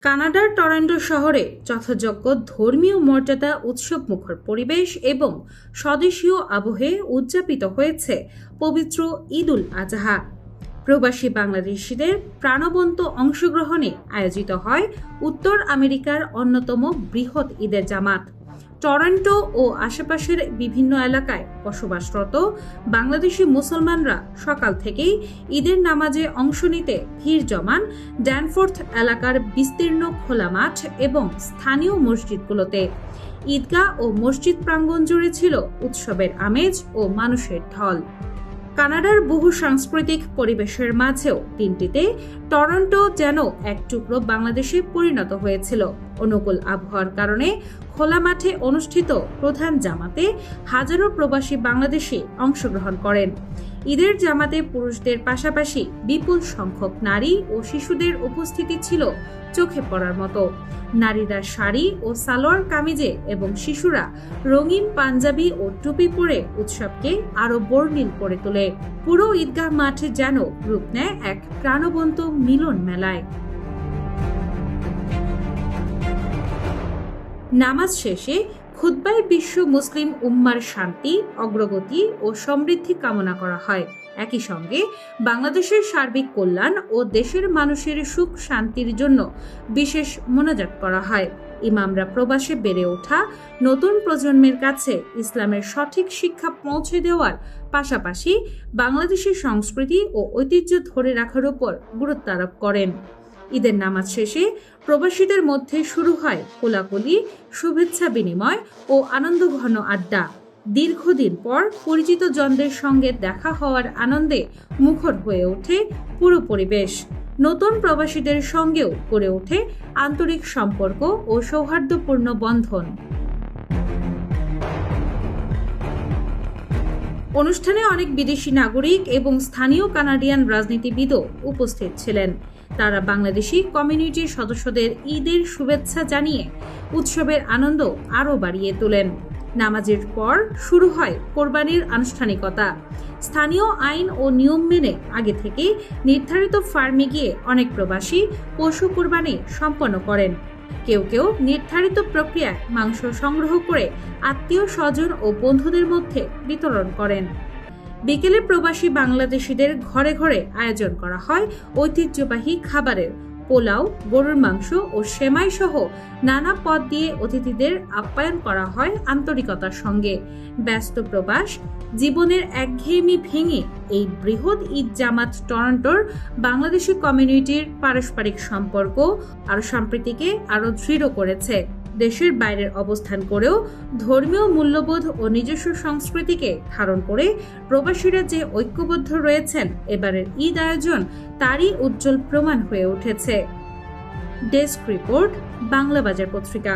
কানাডার টরন্টো শহরে যথাযোগ্য ধর্মীয় মর্যাদা, উৎসবমুখর পরিবেশ এবং স্বদেশীয় আবহে উদযাপিত হয়েছে পবিত্র ঈদ উল আজহা। প্রবাসী বাংলাদেশিদের প্রাণবন্ত অংশগ্রহণে আয়োজিত হয় উত্তর আমেরিকার অন্যতম বৃহৎ ঈদের জামাত। টরন্টো ও আশেপাশের বিভিন্ন এলাকায় বসবাসরত বাংলাদেশি মুসলমানরা সকাল থেকেই ঈদের নামাজে অংশ নিতে ভিড় জমান ড্যানফোর্থ এলাকার বিস্তীর্ণ খোলা মাঠ এবং স্থানীয় মসজিদগুলোতে। ঈদগাহ ও মসজিদ প্রাঙ্গণ জুড়ে ছিল উৎসবের আমেজ ও মানুষের ঢল। কানাডার বহু সাংস্কৃতিক পরিবেশের মাঝেও দিনটিতে টরন্টো যেন এক টুকরো বাংলাদেশে পরিণত হয়েছিল। অনুকূল আবহাওয়ার কারণে খোলা মাঠে অনুষ্ঠিত প্রধান জামাতে হাজারো প্রবাসী বাংলাদেশি অংশগ্রহণ করেন। ঈদের জামাতে পুরুষদের পাশাপাশি বিপুল সংখ্যক নারী ও শিশুদের উপস্থিতি ছিল চোখে পড়ার মতো। নারীরা শাড়ি ও সালোয়ার কামিজে এবং শিশুরা রঙিন পাঞ্জাবি ও টুপি পরে উৎসবকে আরো বর্ণিল করে তোলে। পুরো ঈদগাহ মাঠে যেন রূপ নেয় এক প্রাণবন্ত মিলন মেলায়। নামাজ শেষে খুতবায় বিশ্ব মুসলিম উম্মার শান্তি, অগ্রগতি ও সমৃদ্ধি কামনা করা হয়। একই সঙ্গে বাংলাদেশের সার্বিক কল্যাণ ও দেশের মানুষের সুখ শান্তির জন্য বিশেষ মোনাজাত করা হয়। ইমামরা প্রবাসে বেড়ে ওঠা নতুন প্রজন্মের কাছে ইসলামের সঠিক শিক্ষা পৌঁছে দেওয়ার পাশাপাশি বাংলাদেশের সংস্কৃতি ও ঐতিহ্য ধরে রাখার উপর গুরুত্ব আরোপ করেন। ঈদের নামাজ শেষে প্রবাসীদের মধ্যে শুরু হয় কোলাকুলি, শুভেচ্ছা বিনিময় ও আনন্দঘন আড্ডা। দীর্ঘদিন পর পরিচিত জনদের সঙ্গে দেখা হওয়ার আনন্দে মুখর হয়ে ওঠে পুরো পরিবেশ। নতুন প্রবাসীদের সঙ্গেও গড়ে ওঠে আন্তরিক সম্পর্ক ও সৌহার্দ্যপূর্ণ বন্ধন। অনুষ্ঠানে অনেক বিদেশি নাগরিক এবং স্থানীয় কানাডিয়ান রাজনীতিবিদও উপস্থিত ছিলেন। তারা বাংলাদেশি কমিউনিটির সদস্যদের ঈদের শুভেচ্ছা জানিয়ে উৎসবের আনন্দ আরও বাড়িয়ে তোলেন। নামাজের পর শুরু হয় কোরবানির আনুষ্ঠানিকতা। স্থানীয় আইন ও নিয়ম মেনে আগে থেকে নির্ধারিত ফার্মে গিয়ে অনেক প্রবাসী পশু কোরবানি সম্পন্ন করেন। কেউ কেউ নির্ধারিত প্রক্রিয়ায় মাংস সংগ্রহ করে আত্মীয় স্বজন ও বন্ধুদের মধ্যে বিতরণ করেন। বিকেলে প্রবাসী বাংলাদেশিদের ঘরে ঘরে আয়োজন করা হয় ঐতিহ্যবাহী খাবারের। পোলাও, গরুর মাংস ও সেমাই সহ নানা পদ দিয়ে অতিথিদের আপ্যায়ন করা হয় আন্তরিকতার সঙ্গে। ব্যস্ত প্রবাস জীবনের একঘেয়েমি ভেঙে এই বৃহৎ ঈদ জামাত টরন্টোর বাংলাদেশি কমিউনিটির পারস্পরিক সম্পর্ক আর সম্প্রীতিকে আরো দৃঢ় করেছে। দেশের বাইরের অবস্থান করেও ধর্মীয় মূল্যবোধ ও নিজস্ব সংস্কৃতিকে ধারণ করে প্রবাসীরা যে ঐক্যবদ্ধ রয়েছেন, এবারের ঈদ আয়োজন তারই উজ্জ্বল প্রমাণ হয়ে উঠেছে। ডেস্ক রিপোর্ট, বাংলা বাজার পত্রিকা।